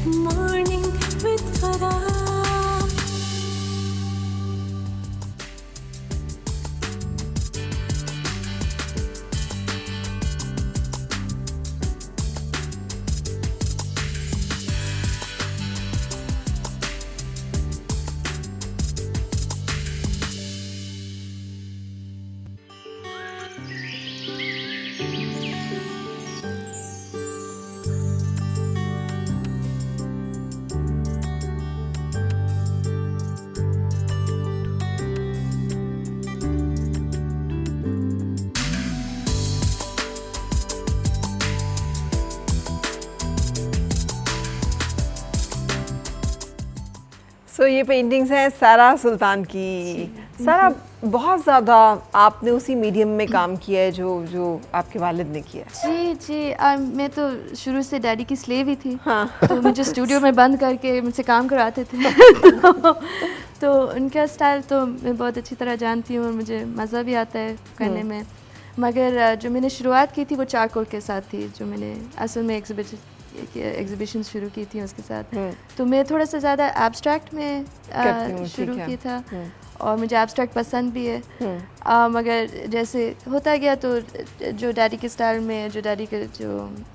Morning with Farah. سو یہ paintings ہیں سارا سلطان کی. سارا بہت زیادہ آپ نے اسی میڈیم میں کام کیا ہے جو آپ کے والد نے کیا. جی میں تو شروع سے ڈیڈی کی سلیو ہی تھی. تو مجھے اسٹوڈیو میں بند کر کے مجھ سے کام کرواتے تھے. تو ان کا اسٹائل تو میں بہت اچھی طرح جانتی ہوں اور مجھے مزہ بھی آتا ہے کرنے میں. مگر جو میں نے شروعات کی تھی وہ چارکول کے ساتھ تھی, جو میں نے اصل میں ایگزیبیشن شروع کی تھی اس کے ساتھ. تو میں تھوڑا سا زیادہ ایبسٹریکٹ میں شروع کیا تھا اور مجھے ایبسٹریکٹ پسند بھی ہے. مگر جیسے ہوتا گیا تو جو ڈیڈی کے اسٹائل میں جو ڈیڈی کے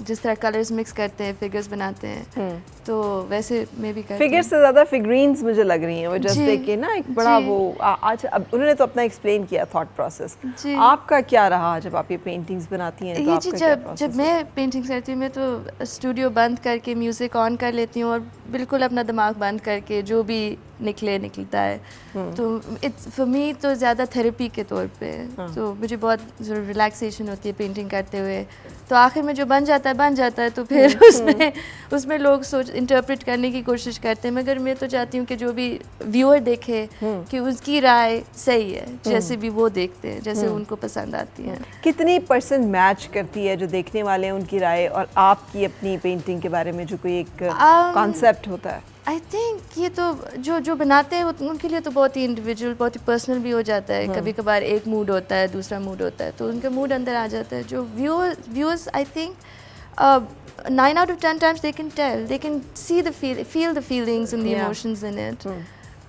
جس طرح کلرز مکس کرتے ہیں, فگرز بناتے ہیں, تو ویسے میں بھی کرتی ہوں. فگر سے زیادہ فگرینز مجھے لگ رہی ہیں وہ, جیسے کہ نا ایک بڑا وہ آج اب انہوں نے تو اپنا ایکسپلین کیا تھاٹ پروسیس. آپ کا کیا رہا جب آپ یہ پینٹنگز بناتی ہیں؟ یہ جی جب میں پینٹنگ کرتی ہوں میں تو اسٹوڈیو بند کر کے میوزک آن کر لیتی ہوں اور بالکل اپنا دماغ بند کر کے جو بھی نکلتا ہے. تو فار می تو زیادہ تھیراپی کے طور پہ, تو مجھے بہت ریلیکسیشن ہوتی ہے پینٹنگ کرتے ہوئے. تو آخر میں جو بن جاتا ہے تو پھر اس میں لوگ انٹرپریٹ کرنے کی کوشش کرتے ہیں. مگر میں تو چاہتی ہوں کہ جو بھی ویور دیکھے کہ اس کی رائے صحیح ہے, جیسے بھی وہ دیکھتے ہیں, جیسے ان کو پسند آتی ہے. کتنی پرسنٹ میچ کرتی ہے جو دیکھنے والے ہیں ان کی رائے اور آپ کی اپنی پینٹنگ کے بارے میں جو کوئی ایک کانسیپٹ ہوتا ہے؟ آئی تھنک یہ تو جو بناتے ہیں ان کے لیے تو بہت ہی انڈیویجول, بہت ہی پرسنل بھی ہو جاتا ہے. کبھی کبھار ایک موڈ ہوتا ہے, دوسرا موڈ ہوتا ہے, تو ان کا موڈ اندر آ جاتا ہے. جو viewers I think 9 out of 10 times they can tell, they can see feel the feelings and the emotions in it.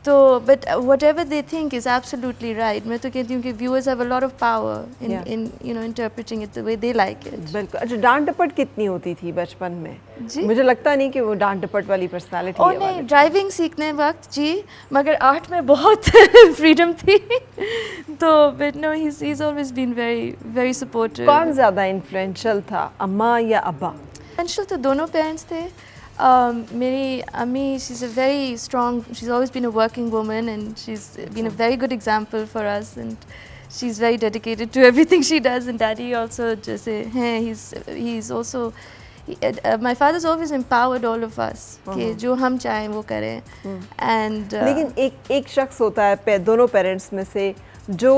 تو but what ever they think is absolutely right. میں تو کہتی ہوں کہ viewers have a lot of power in interpreting it the way they like it. بالکل. اچھا, ڈانٹ ڈپٹ کتنی ہوتی تھی بچپن میں؟ مجھے لگتا نہیں کہ وہ ڈانٹ ڈپٹ والی پرسنالٹی ہے. نہیں, ڈرائیونگ سیکھنے وقت جی, مگر آرٹ میں بہت فریڈم تھی. تو but no, he is always been very very supportive. کون زیادہ انفلوئنشل تھا, اماں یا ابا؟ انفلوئنشل تو دونوں پیرنٹس تھے. میری امی, she is a very strong, she is always been a working woman and she is been a very good example for us, and she is very dedicated to everything she does. And daddy also جیسے ہیں, he is also, my father is always empowered all of us کہ جو ہم چاہیں وہ کریں. And لیکن ایک شخص ہوتا ہے دونوں پیرنٹس میں سے جو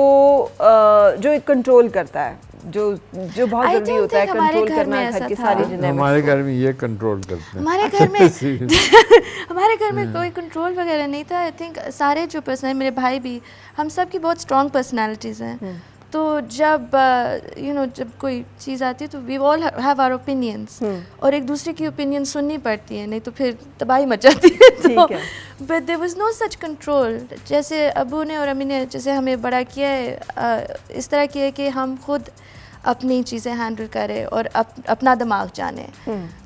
کنٹرول کرتا ہے, جو بہت ضروری ہوتا ہے کنٹرول کرنا گھر کی ساری جنیں. ہمارے گھر میں یہ کنٹرول کرتے ہیں. ہمارے گھر میں کوئی کنٹرول وغیرہ نہیں تھا. آئی تھنک سارے جو پرسن ہیں, میرے بھائی بھی, ہم سب کی بہت اسٹرانگ پرسنالٹیز ہیں. تو جب جب کوئی چیز آتی ہے تو وی آل ہیو آور اوپینینس, اور ایک دوسرے کی اوپینین سننی پڑتی ہے, نہیں تو پھر تباہی مچ جاتی ہے. But there was no such control. جیسے ابو نے اور امی نے جیسے ہمیں بڑا کیا ہے, اس طرح کیا ہے کہ ہم خود اپنی چیزیں ہینڈل کریں اور اپنا دماغ جانیں.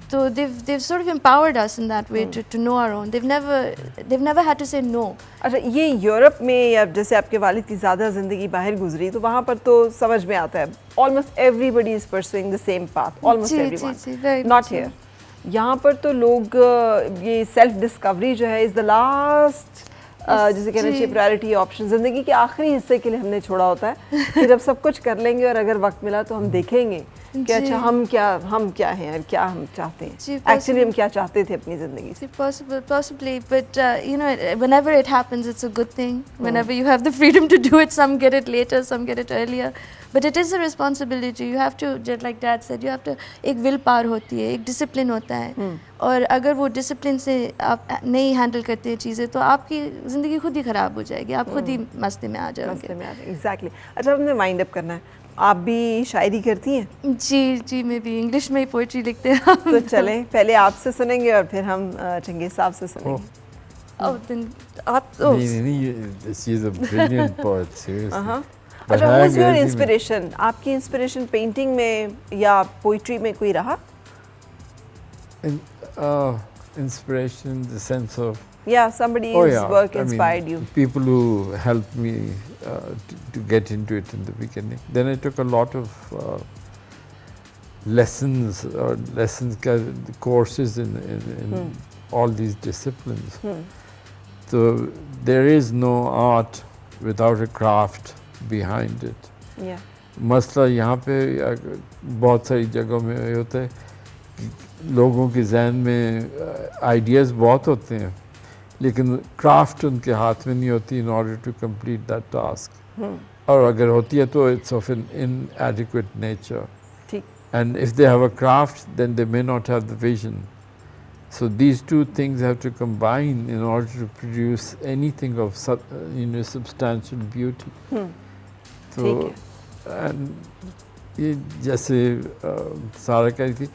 تو they've sort of empowered us in that way to know our own. They've never had to say no. اچھا, یہ یورپ میں یا جیسے آپ کے والد کی زیادہ زندگی باہر گزری تو وہاں پر تو سمجھ میں آتا ہے almost everybody is pursuing the same path, almost everyone, not here. یہاں پر تو لوگ یہ سیلف ڈسکوری جو ہے از دا لاسٹ, جسے کہنا چاہیے پرائرٹی آپشن, زندگی کے آخری حصے کے لیے ہم نے چھوڑا ہوتا ہے کہ جب سب کچھ کر لیں گے اور اگر وقت ملا تو ہم دیکھیں گے کہ اچھا ہم کیا ہیں اور کیا ہم چاہتے ہیں, ایکچولی ہم کیا چاہتے تھے اپنی زندگی سے. Possibly, but whenever it happens, it's a good thing. Whenever you have the freedom to do it, some get it later, some get it earlier. But it is a responsibility. You have to, just like Dad said, you have to, ایک will power ہوتی ہے, ایک discipline ہوتا ہے, اور اگر وہ discipline سے آپ نہیں ہینڈل کرتے چیزیں تو آپ کی زندگی خود ہی خراب ہو جائے گی, آپ خود ہی مسئلے میں آ جاؤ گے. ایگزیکٹلی. اچھا, ہم نے وائنڈ اپ کرنا ہے. آپ بھی شاعری کرتی ہیں؟ جی میں بھی انگلش میں ہی پوئٹری لکھتے ہیں. تو چلیں پہلے آپ سے سنیں گے اور پھر ہم چنگیز صاحب سے سنیں گے. She's a brilliant poet, seriously. اچھا, who's your inspiration? آپ کی انسپریشن پینٹنگ میں یا پوئٹری میں کوئی رہا؟ Inspiration, the sense of somebody's work inspired you. People who helped me to get into it in the beginning. Then I took a lot of lessons courses in all these disciplines. So there is no art without a craft behind it. مسئلہ یہاں پہ بہت ساری جگہوں میں ہوتا ہے کہ لوگوں کے ذہن میں آئیڈیاز بہت ہوتے ہیں لیکن کرافٹ ان کے ہاتھ میں نہیں ہوتی in order to complete that task. اور اگر ہوتی ہے تو it's of an inadequate nature. And if they have a craft, then they may not have the vision. So these two things have to combine in order to produce anything of substantial beauty. So, and یہ جیسے سارا کہہ رہی تھی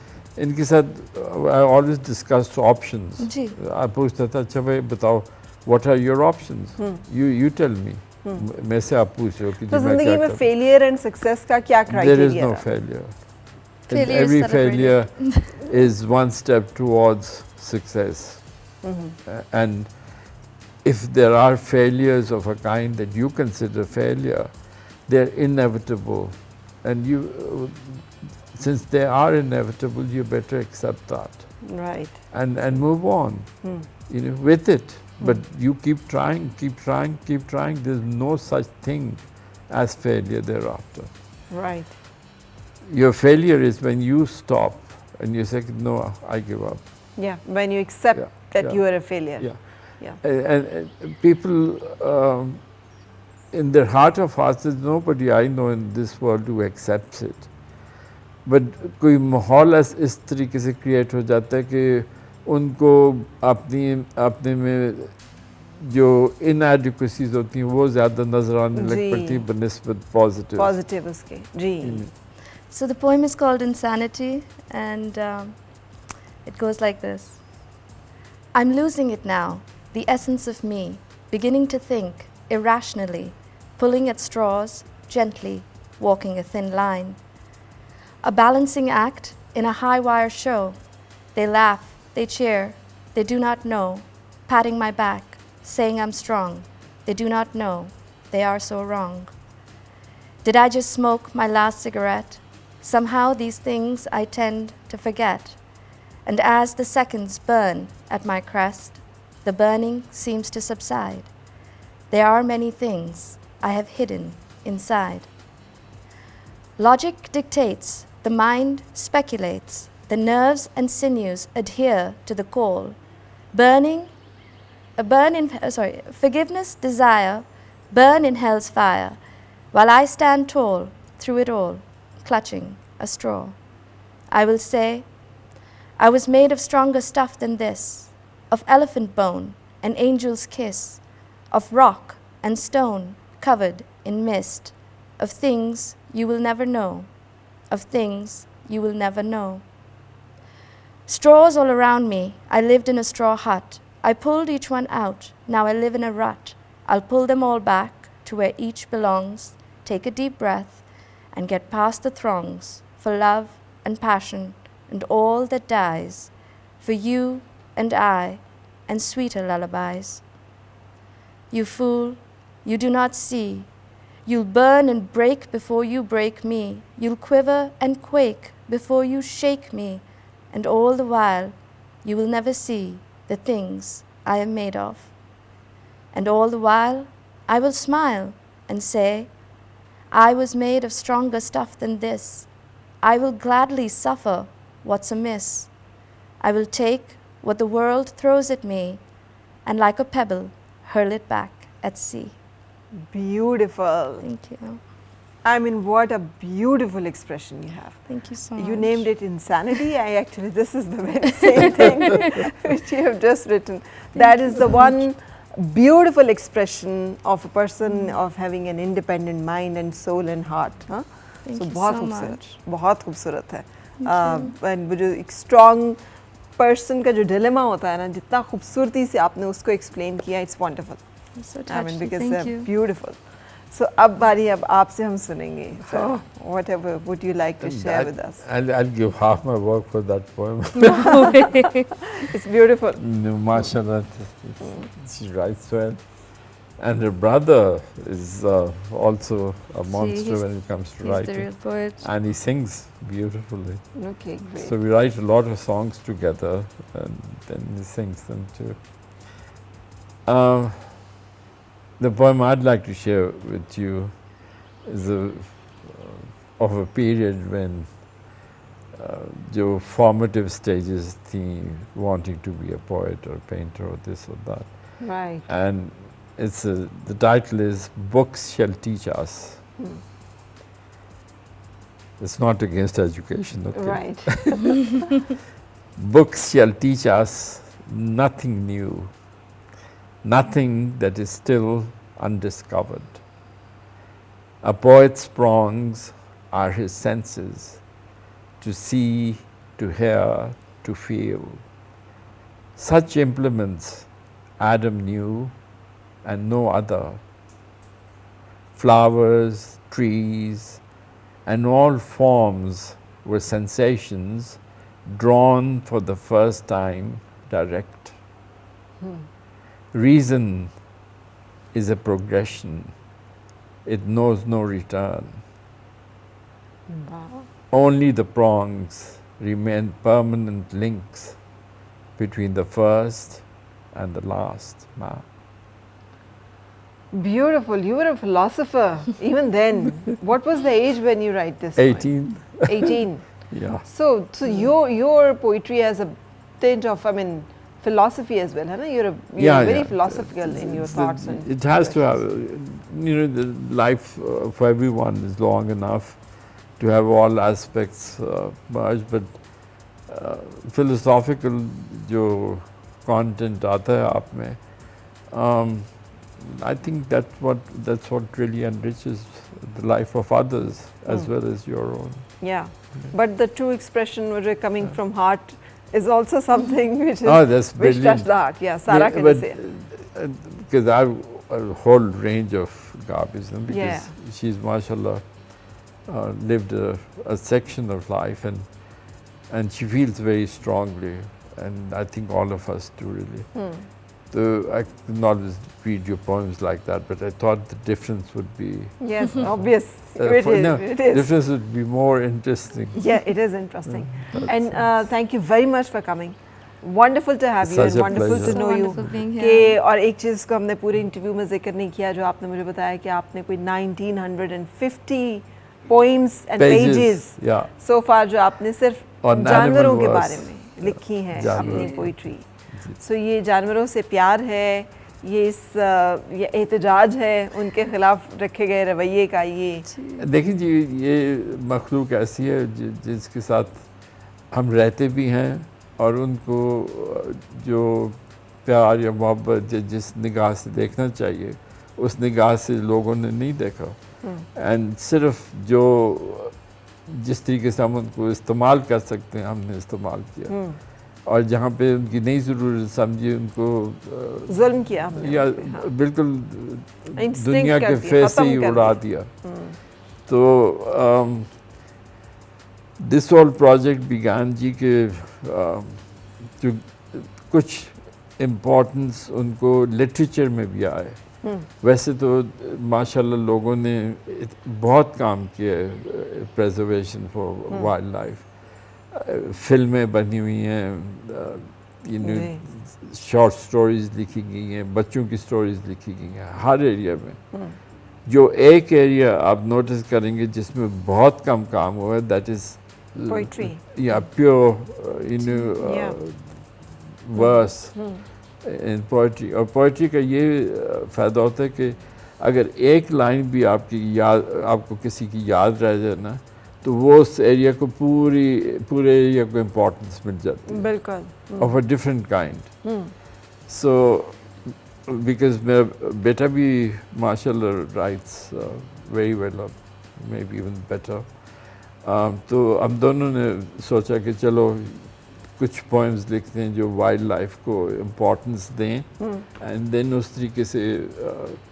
ان کے ساتھ I always discussed options. آپ پوچھتا تھا اچھا بھائی بتاؤ what are your options? You tell me. میں سے آپ پوچھ رہے ہو کہ زندگی میں فیلئر اینڈ سکسیس کا کیا کرائٹیریا ہے؟ There is no failure. Every failure is one step towards success. And if there are failures of a kind that you consider failure, they're inevitable. And since they are inevitable, you better accept that. Right. And move on, with it. But you keep trying. There's no such thing as failure thereafter. Right. Your failure is when you stop and you say, no, I give up. Yeah, when you accept that you are a failure. And people, in their heart of hearts, there's nobody I know in this world who accepts it. But کوئی ماحول اس طریقے سے create ہو جاتا ہے کہ ان کو اپنے میں جو inadequacies ہوتی ہیں وہ زیادہ نظر آنے لگ پڑتی ہیں بنسبت positive اس کے. جی. So the poem is called Insanity, and it goes like this. I'm losing it now, the essence of me, beginning to think irrationally, pulling at straws, gently, walking a thin line. A balancing act in a high-wire show. They laugh, they cheer, they do not know, patting my back, saying I'm strong. They do not know, they are so wrong. Did I just smoke my last cigarette? Somehow these things I tend to forget. And as the seconds burn at my crest, the burning seems to subside. There are many things I have hidden inside. Logic dictates, the mind speculates, the nerves and sinews adhere to the call. Forgiveness, desire, burn in hell's fire, while I stand tall through it all, clutching a straw. I will say, I was made of stronger stuff than this, of elephant bone and angel's kiss, of rock and stone covered in mist, of things you will never know, of things you will never know. Straws all around me, I lived in a straw hut. I pulled each one out, now I live in a rut. I'll pull them all back to where each belongs, take a deep breath, and get past the throngs, for love and passion and all that dies, for you and I and sweeter lullabies. You fool, you do not see. You'll burn and break before you break me. You'll quiver and quake before you shake me. And all the while, you will never see the things I am made of. And all the while, I will smile and say, I was made of stronger stuff than this. I will gladly suffer what's amiss. I will take what the world throws at me and like a pebble, hurl it back at sea. Beautiful. Thank you. I mean, what a beautiful expression you have. Thank you so much. You named it Insanity. This is the very same thing which you have just written. That is the one beautiful expression of a person of having an independent mind and soul and heart. Thank you बहुत so खूबसूरत, much. बहुत खूबसूरत है. And वो जो एक strong person का जो डिलेमा होता है ना, जितना खूबसूरती से आपने उसको एक्सप्लेन किया, it's wonderful. I'm so I mean, touched. because Thank they're you. beautiful. So अब बारी अब आपसे हम सुनेंगे. So whatever would you like to share with us? I'll give half my work for that poem. It's beautiful. No, mashallah, she writes well. And her brother is also a monster he's- when it comes to He's the writing. real poet. And he sings beautifully. Okay, great. So we write a lot of songs together, and then he sings them too. The poem I'd like to share with you is of a period when जो formative stages थी, wanting to be a poet or painter or this or that. Right. And it's the title is Books Shall Teach Us. It's not against education, okay? Right. Books shall teach us nothing new, nothing that is still undiscovered. A poet's prongs are his senses, to see, to hear, to feel. Such implements Adam knew and no other. Flowers, trees, and all forms were sensations drawn for the first time direct. Reason is a progression. It knows no return. Wow. Only the prongs remain permanent links between the first and the last. Beautiful. You were a philosopher even then. What was the age when you write this? 18. 18. Yeah. So your poetry has a tint of, I mean, philosophy as well, huh? You're very philosophical in your thoughts. And it has to have, the life for everyone is long enough to have all aspects merged, but philosophical जो content आता है आप में, I think that's what really enriches the life of others as well as your own. Yeah, but the true expression which is coming from heart is also something which is That's which brilliant. touched the heart. Yeah, Sarah can but, say. Because I have a whole range of garbage, because Yeah. she's mashallah lived a section of life, and she feels very strongly, and I think all of us do really. So I could not just read your poems like that, but I thought the difference would be Yes, obvious. It is. difference would be more interesting. Yeah, it is interesting. And thank you very much for coming. Wonderful to have you Such and a wonderful pleasure. to know So you. wonderful being कि here. और एक चीज़ को हमने पूरे interview में जिक्र नहीं किया, जो आपने मुझे बताया कि आपने कोई 1950 poems and pages Yeah. so far जो आपने सिर्फ On जानवरों के animal बारे verse. में लिखी हैं जानवर। अपनी पोइट्री. सो ये जानवरों से प्यार है, ये एहतजाज है उनके खिलाफ रखे गए रवैये का. ये देखिए जी, ये मखलूक ऐसी है जिसके साथ हम रहते भी हैं, और उनको जो प्यार या मोहब्बत जिस निगाह से देखना चाहिए उस निगाह से लोगों ने नहीं देखा. एंड सिर्फ जो जिस तरीके से हम उनको इस्तेमाल कर सकते हैं हमने इस्तेमाल किया, और जहाँ पे उनकी नहीं ज़रूरत समझी उनको जुल्म किया हमने या उन पे, हाँ. बिल्कुल Instinct दुनिया कर के दिया, फेस से खत्म ही कर उड़ा दिया. दिया. तो दिस होल प्रोजेक्ट बिगान जी के जो कुछ इम्पोर्टेंस उनको लिटरेचर में भी आए. वैसे तो माशाल्लाह लोगों ने बहुत काम किया है प्रिजर्वेशन फॉर वाइल्ड लाइफ. फिल्में बनी हुई हैं, शॉर्ट स्टोरीज लिखी गई हैं, बच्चों की स्टोरीज लिखी गई हैं हर एरिया में. जो एक एरिया आप नोटिस करेंगे जिसमें बहुत कम काम हुआ है, that is Poetry. Yeah, pure, verse in poetry. और poetry का ये फ़ायदा होता है कि अगर एक लाइन भी आपको किसी की याद रह जाए ना, तो वो उस एरिया को पूरे एरिया को इम्पोर्टेंस मिल जाती है. बिल्कुल. Of a different kind. So, because मेरा बेटा भी माशाल्लाह writes very well. maybe even better. تو ہم دونوں نے سوچا کہ چلو کچھ پوئمز لکھتے ہیں جو وائلڈ لائف کو امپورٹنس دیں اینڈ دین اس طریقے سے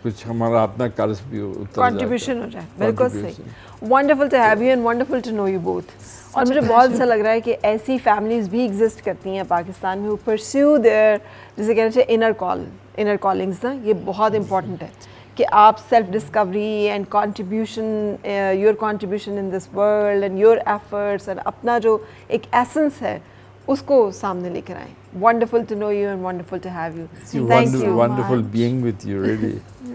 کچھ ہمارا اپنا قرض بھی کنٹریبیوشن ہو جائے. بالکل صحیح. Wonderful to have you and wonderful to know you both. اور مجھے بہت اچھا لگ رہا ہے کہ ایسی فیملیز بھی ایگزسٹ کرتی ہیں پاکستان میں, who pursue their جسے کہنا چاہیے انر کالنگز نا, یہ بہت امپورٹنٹ ہے کہ آپ self Discovery and contribution, your contribution in this world and your efforts and اپنا جو ایک ایسنس ہے اس کو سامنے لے کر آئیں. Wonderful to know you and wonderful to have you. Thank you. Wonderful being with you, really.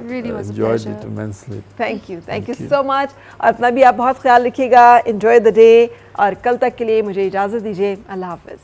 Really was a enjoyed pleasure. it immensely. Thank you so much. اور اپنا بھی آپ بہت خیال رکھیے گا. Enjoy the day. اور کل تک کے لیے مجھے اجازت دیجیے. اللہ حافظ.